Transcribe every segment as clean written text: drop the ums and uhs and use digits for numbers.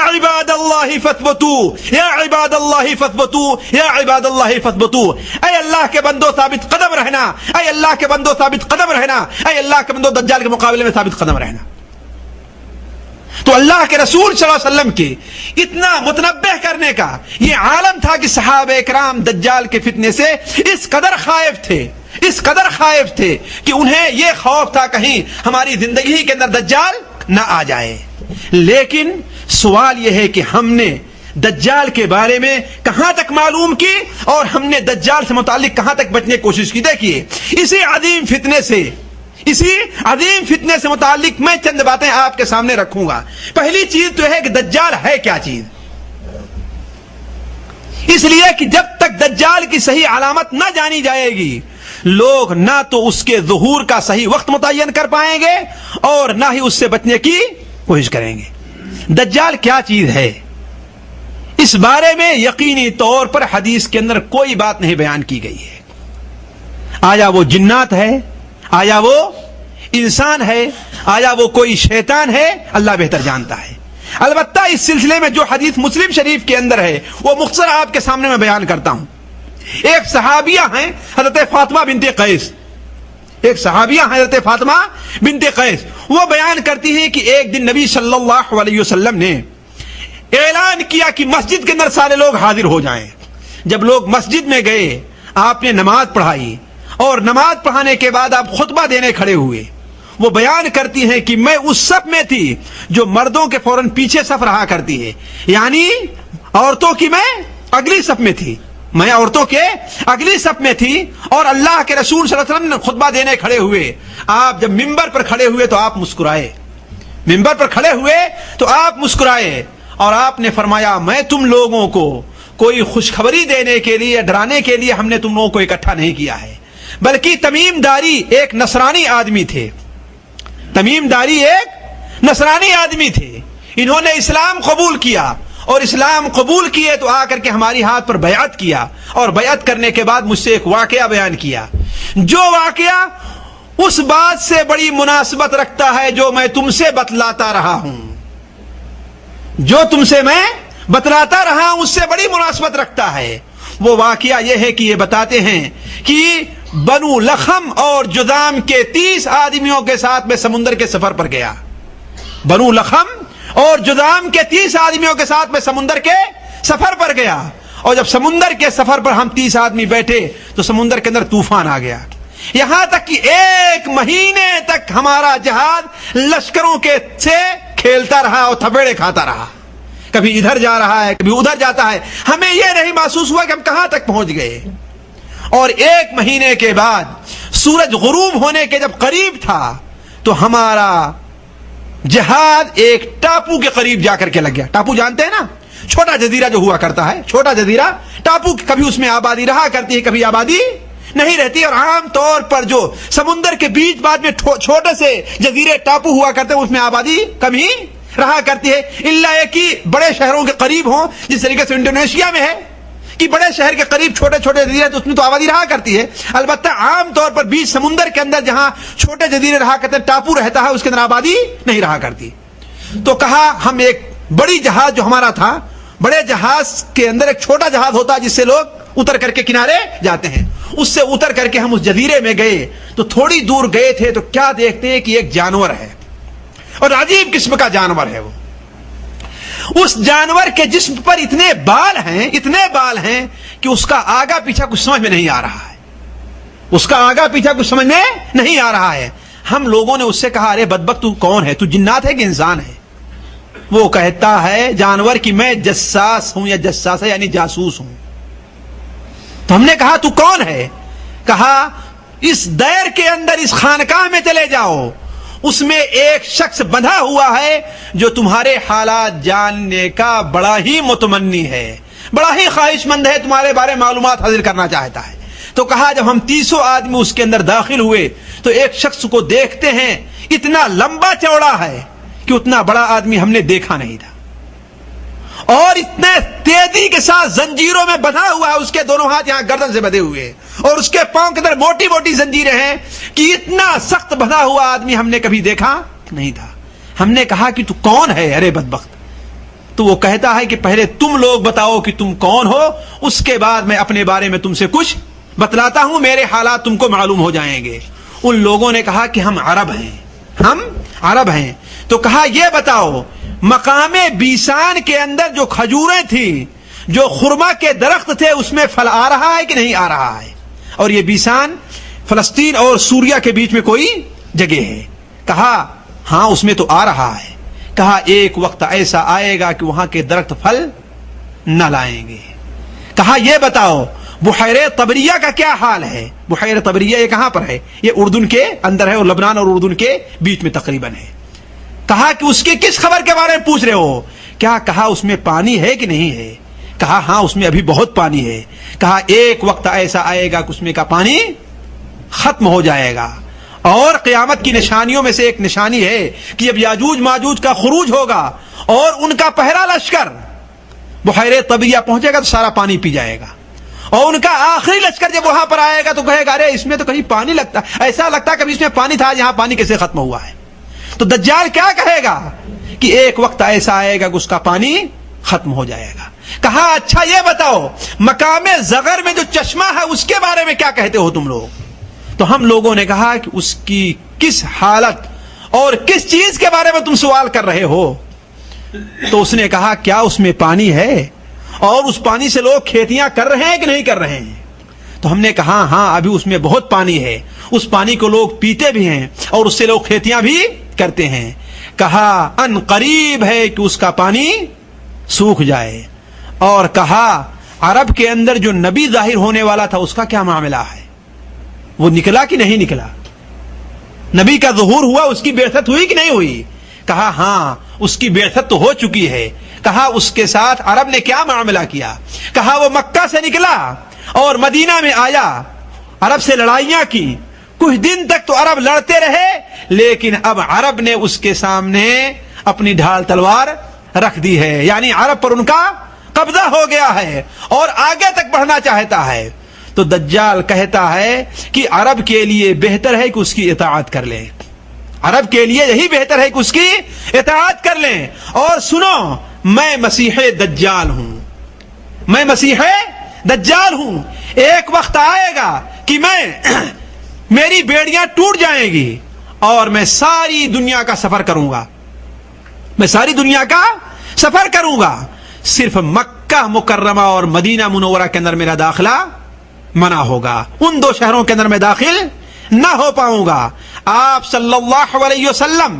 عباد اللہ فثبتوا یا عباد اللہ فثبتوا یا عباد اللہ فثبتوا، اے اللہ کے بندو ثابت قدم رہنا، اے اللہ کے بندو ثابت قدم رہنا، اے اللہ کے بندو دجال کے مقابلے میں ثابت قدم رہنا۔ تو اللہ کے رسول صلی اللہ علیہ وسلم کے اتنا متنبہ کرنے کا یہ عالم تھا کہ صحابہ کرام دجال کے فتنے سے اس قدر خائف تھے، اس قدر خائف تھے کہ انہیں یہ خوف تھا کہیں ہماری زندگی کے اندر دجال نہ آ جائے۔ لیکن سوال یہ ہے کہ ہم نے دجال کے بارے میں کہاں تک معلوم کی اور ہم نے دجال سے متعلق کہاں تک بچنے کی کوشش کی۔ دیکھیے اسی عظیم فتنے سے متعلق میں چند باتیں آپ کے سامنے رکھوں گا۔ پہلی چیز تو ہے کہ دجال ہے کیا چیز، اس لیے کہ جب تک دجال کی صحیح علامت نہ جانی جائے گی لوگ نہ تو اس کے ظہور کا صحیح وقت متعین کر پائیں گے اور نہ ہی اس سے بچنے کی کوشش کریں گے۔ دجال کیا چیز ہے اس بارے میں یقینی طور پر حدیث کے اندر کوئی بات نہیں بیان کی گئی ہے۔ آیا وہ جنات ہے، آیا وہ انسان ہے، آیا وہ کوئی شیطان ہے، اللہ بہتر جانتا ہے۔ البتہ اس سلسلے میں جو حدیث مسلم شریف کے اندر ہے وہ مختصر آپ کے سامنے میں بیان کرتا ہوں۔ ایک صحابیہ ہیں حضرت فاطمہ بنت قیس، ایک صحابیہ ہیں حضرت فاطمہ بنت قیس، وہ بیان کرتی ہیں کہ ایک دن نبی صلی اللہ علیہ وسلم نے اعلان کیا کہ مسجد کے اندر سارے لوگ حاضر ہو جائیں۔ جب لوگ مسجد میں گئے آپ نے نماز پڑھائی اور نماز پڑھانے کے بعد آپ خطبہ دینے کھڑے ہوئے۔ وہ بیان کرتی ہیں کہ میں اس صف میں تھی جو مردوں کے فوراً پیچھے صف رہا کرتی ہے، یعنی عورتوں کی میں اگلی صف میں تھی، میں عورتوں کے اگلی صف میں تھی اور اللہ کے رسول صلی اللہ علیہ وسلم نے خطبہ دینے کھڑے ہوئے۔ آپ جب ممبر پر کھڑے ہوئے تو آپ مسکرائے، ممبر پر کھڑے ہوئے تو آپ مسکرائے اور آپ نے فرمایا میں تم لوگوں کو کوئی خوشخبری دینے کے لیے ڈرانے کے لیے ہم نے تم لوگوں کو اکٹھا نہیں کیا ہے، بلکہ تمیم داری ایک نصرانی آدمی تھے، تمیم داری ایک نصرانی آدمی تھے، انہوں نے اسلام قبول کیا اور اسلام قبول کیے تو آ کر کے ہماری ہاتھ پر بیعت کیا اور بیعت کرنے کے بعد مجھ سے ایک واقعہ بیان کیا، جو واقعہ اس بات سے بڑی مناسبت رکھتا ہے جو میں تم سے بتلاتا رہا ہوں، جو تم سے میں بتلاتا رہا ہوں اس سے بڑی مناسبت رکھتا ہے۔ وہ واقعہ یہ ہے کہ یہ بتاتے ہیں کہ بنو لخم اور جذام کے 30 آدمیوں کے ساتھ میں سمندر کے سفر پر گیا، بنو لخم اور جذام کے 30 آدمیوں کے ساتھ میں سمندر کے سفر پر گیا، اور جب سمندر کے سفر پر ہم 30 آدمی بیٹھے تو سمندر کے اندر طوفان آ گیا، یہاں تک کہ 1 مہینے تک ہمارا جہاز لشکروں کے سے کھیلتا رہا اور تھپیڑے کھاتا رہا، کبھی ادھر جا رہا ہے کبھی ادھر جاتا ہے، ہمیں یہ نہیں محسوس ہوا کہ ہم کہاں تک پہنچ گئے۔ اور 1 مہینے کے بعد سورج غروب ہونے کے جب قریب تھا تو ہمارا جہاز ایک ٹاپو کے قریب جا کر کے لگ گیا۔ ٹاپو جانتے ہیں نا، چھوٹا جزیرہ جو ہوا کرتا ہے، چھوٹا جزیرہ ٹاپو، کبھی اس میں آبادی رہا کرتی ہے کبھی آبادی نہیں رہتی، اور عام طور پر جو سمندر کے بیچ بعد میں چھوٹے سے جزیرے ٹاپو ہوا کرتے ہیں اس میں آبادی کم ہی رہا کرتی ہے، الا یہ کہ بڑے شہروں کے قریب ہوں، جس طریقے سے انڈونیشیا میں ہے کہ بڑے شہر کے قریب چھوٹے چھوٹے جزیرے تو اس میں تو آبادی رہا کرتی ہے، البتہ عام طور پر بیچ سمندر کے اندر جہاں چھوٹے جزیرے رہا کرتے ہیں ٹاپو رہتا ہے اس کے اندر آبادی نہیں رہا کرتی۔ تو کہا ہم ایک بڑی جہاز جو ہمارا تھا، بڑے جہاز کے اندر ایک چھوٹا جہاز ہوتا ہے جس سے لوگ اتر کر کے کنارے جاتے ہیں، اس سے اتر کر کے ہم اس جزیرے میں گئے تو تھوڑی دور گئے تھے تو کیا دیکھتے ہیں کہ ایک جانور ہے اور عجیب قسم کا جانور ہے، وہ اس جانور کے جسم پر اتنے بال ہیں کہ اس کا آگا پیچھا کچھ سمجھ میں نہیں آ رہا ہے، اس کا آگا پیچھا کچھ سمجھ میں نہیں آ رہا ہے۔ ہم لوگوں نے اس سے کہا ارے بدبخت تو کون ہے، تو جنات ہے کہ انسان ہے؟ وہ کہتا ہے جانور کہ میں جساس ہوں، یا جساس ہے یعنی جاسوس ہوں۔ تو ہم نے کہا تو کون ہے؟ کہا اس دیر کے اندر اس خانقاہ میں چلے جاؤ، اس میں ایک شخص بندھا ہوا ہے جو تمہارے حالات جاننے کا بڑا ہی متمنی ہے، بڑا ہی خواہش مند ہے، تمہارے بارے معلومات حاصل کرنا چاہتا ہے۔ تو کہا جب ہم 300 آدمی اس کے اندر داخل ہوئے تو ایک شخص کو دیکھتے ہیں اتنا لمبا چوڑا ہے کہ اتنا بڑا آدمی ہم نے دیکھا نہیں تھا، اور اتنے تیزی کے ساتھ زنجیروں میں بندھا ہوا ہے، اس کے دونوں ہاتھ یہاں گردن سے بندھے ہوئے اور اس کے پاؤں کے اندر موٹی موٹی زنجیریں ہیں کہ اتنا سخت بندھا ہوا آدمی ہم نے کبھی دیکھا نہیں تھا۔ ہم نے کہا کہ تو کون ہے؟ ارے بدبخت تو وہ کہتا ہے کہ پہلے تم لوگ بتاؤ کہ تم کون ہو، اس کے بعد میں اپنے بارے میں تم سے کچھ بتلاتا ہوں، میرے حالات تم کو معلوم ہو جائیں گے۔ ان لوگوں نے کہا کہ ہم عرب ہیں، ہم عرب ہیں۔ تو کہا یہ بتاؤ مقام بیسان کے اندر جو کھجوریں تھیں، جو خرما کے درخت تھے، اس میں پھل آ رہا ہے کہ نہیں آ رہا ہے؟ اور یہ بیسان فلسطین اور سوریا کے بیچ میں کوئی جگہ ہے۔ کہا ہاں اس میں تو آ رہا ہے۔ کہا ایک وقت ایسا آئے گا کہ وہاں کے درخت پھل نہ لائیں گے۔ کہا یہ بتاؤ بحیرہ طبریہ کا کیا حال ہے؟ بحیرہ طبریہ یہ کہاں پر ہے؟ یہ اردن کے اندر ہے اور لبنان اور اردن کے بیچ میں تقریباً ہے۔ کہا کہ اس کی کس خبر کے بارے میں پوچھ رہے ہو؟ کیا کہا اس میں پانی ہے کہ نہیں ہے؟ کہا ہاں اس میں ابھی بہت پانی ہے۔ کہا ایک وقت ایسا آئے گا کہ اس میں کا پانی ختم ہو جائے گا، اور قیامت کی نشانیوں میں سے ایک نشانی ہے کہ جب یاجوج ماجوج کا خروج ہوگا اور ان کا پہلا لشکر بحیرہ طبریہ پہنچے گا تو سارا پانی پی جائے گا، اور ان کا آخری لشکر جب وہاں پر آئے گا تو کہے گا ارے اس میں تو کہیں پانی لگتا، ایسا لگتا کبھی اس میں پانی تھا، یہاں پانی کیسے ختم ہوا ہے؟ تو دجال کیا کہے گا کہ ایک وقت ایسا آئے گا کہ اس کا پانی ختم ہو جائے گا۔ کہا اچھا یہ بتاؤ مقام زغر میں جو چشمہ ہے اس کے بارے میں کیا کہتے ہو تم لوگ؟ تو ہم لوگوں نے کہا کہ اس کی کس حالت اور کس چیز کے بارے میں تم سوال کر رہے ہو؟ تو اس نے کہا کیا اس میں پانی ہے، اور اس پانی سے لوگ کھیتیاں کر رہے ہیں کہ نہیں کر رہے ہیں؟ تو ہم نے کہا ہاں ابھی اس میں بہت پانی ہے، اس پانی کو لوگ پیتے بھی ہیں اور اس سے لوگ کھیتیاں بھی کرتے ہیں۔ کہا ان قریب ہے کہ اس کا پانی سوکھ جائے، اور کہا عرب کے اندر جو نبی ظاہر ہونے والا تھا اس کا کیا معاملہ ہے؟ وہ نکلا کہ نہیں نکلا؟ نبی کا ظہور ہوا، اس کی بعثت ہوئی کہ نہیں ہوئی؟ کہا ہاں اس کی بعثت تو ہو چکی ہے۔ کہا اس کے ساتھ عرب نے کیا معاملہ کیا؟ کہا وہ مکہ سے نکلا اور مدینہ میں آیا، عرب سے لڑائیاں کی، کچھ دن تک تو عرب لڑتے رہے، لیکن اب عرب نے اس کے سامنے اپنی ڈھال تلوار رکھ دی ہے، یعنی عرب پر ان کا قبضہ ہو گیا ہے اور آگے تک بڑھنا چاہتا ہے۔ تو دجال کہتا ہے کہ عرب کے لیے بہتر ہے کہ اس کی اطاعت کر لیں، عرب کے لیے یہی بہتر ہے کہ اس کی اطاعت کر لیں۔ اور سنو میں مسیح دجال ہوں، میں مسیح دجال ہوں، ایک وقت آئے گا کہ میری بیڑیاں ٹوٹ جائیں گی اور میں ساری دنیا کا سفر کروں گا، میں ساری دنیا کا سفر کروں گا، صرف مکہ مکرمہ اور مدینہ منورہ کے اندر میرا داخلہ منع ہوگا، ان دو شہروں کے اندر میں داخل نہ ہو پاؤں گا۔ آپ صلی اللہ علیہ وسلم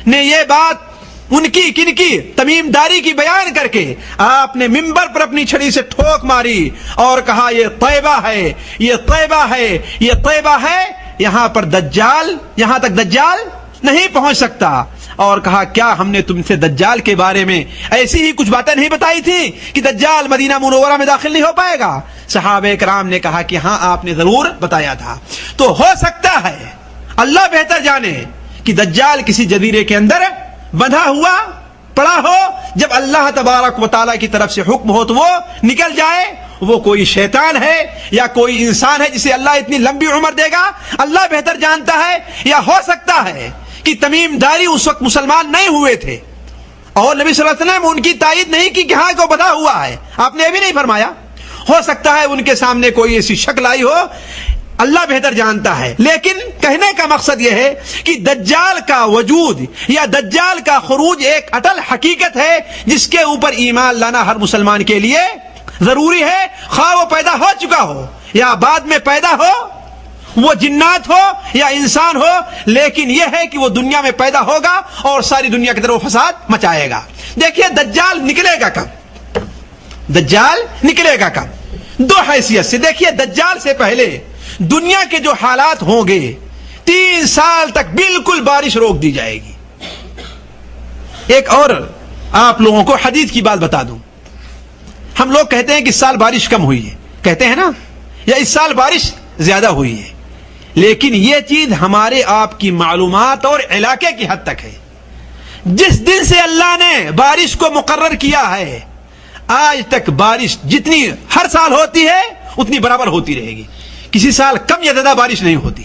نے یہ بات ان کی کن کی تمیم داری کی بیان کر کے آپ نے منبر پر اپنی چھڑی سے ٹھوک ماری اور کہا یہ طیبہ ہے، یہ طیبہ ہے، یہ طیبہ ہے، یہاں پر دجال، یہاں تک دجال نہیں پہنچ سکتا۔ اور کہا کیا ہم نے تم سے دجال کے بارے میں ایسی ہی کچھ باتیں نہیں بتائی تھی کہ دجال مدینہ منورہ میں داخل نہیں ہو پائے گا؟ صحابہ کرام نے کہا کہ ہاں آپ نے ضرور بتایا تھا۔ تو ہو سکتا ہے، اللہ بہتر جانے، کہ دجال کسی جزیرے کے اندر بندھا ہوا پڑا ہو، جب اللہ تبارک و تعالیٰ کی طرف سے حکم ہو تو وہ نکل جائے۔ وہ کوئی شیطان ہے یا کوئی انسان ہے جسے اللہ اتنی لمبی عمر دے گا، اللہ بہتر جانتا ہے۔ یا ہو سکتا ہے کہ تمیم داری اس وقت مسلمان نہیں ہوئے تھے اور نبی صلی اللہ علیہ وسلم ان کی تائید نہیں کی کہ ہاں کو بندھا ہوا ہے، آپ نے یہ بھی نہیں فرمایا۔ ہو سکتا ہے ان کے سامنے کوئی ایسی شکل آئی ہو، اللہ بہتر جانتا ہے۔ لیکن کہنے کا مقصد یہ ہے کہ دجال کا وجود یا دجال کا خروج ایک اٹل حقیقت ہے جس کے اوپر ایمان لانا ہر مسلمان کے لیے ضروری ہے، خواہ وہ پیدا ہو چکا ہو یا بعد میں پیدا ہو، وہ جنات ہو یا انسان ہو، لیکن یہ ہے کہ وہ دنیا میں پیدا ہوگا اور ساری دنیا کی طرف فساد مچائے گا۔ دیکھیے دجال نکلے گا کب؟ دجال نکلے گا کب؟ دو حیثیت سے دیکھیے، دجال سے پہلے دنیا کے جو حالات ہوں گے، 3 سال تک بالکل بارش روک دی جائے گی۔ ایک اور آپ لوگوں کو حدیث کی بات بتا دوں، ہم لوگ کہتے ہیں کہ اس سال بارش کم ہوئی ہے، کہتے ہیں نا، یا اس سال بارش زیادہ ہوئی ہے، لیکن یہ چیز ہمارے آپ کی معلومات اور علاقے کی حد تک ہے۔ جس دن سے اللہ نے بارش کو مقرر کیا ہے، آج تک بارش جتنی ہر سال ہوتی ہے اتنی برابر ہوتی رہے گی، کسی سال کم یا زیادہ بارش نہیں ہوتی۔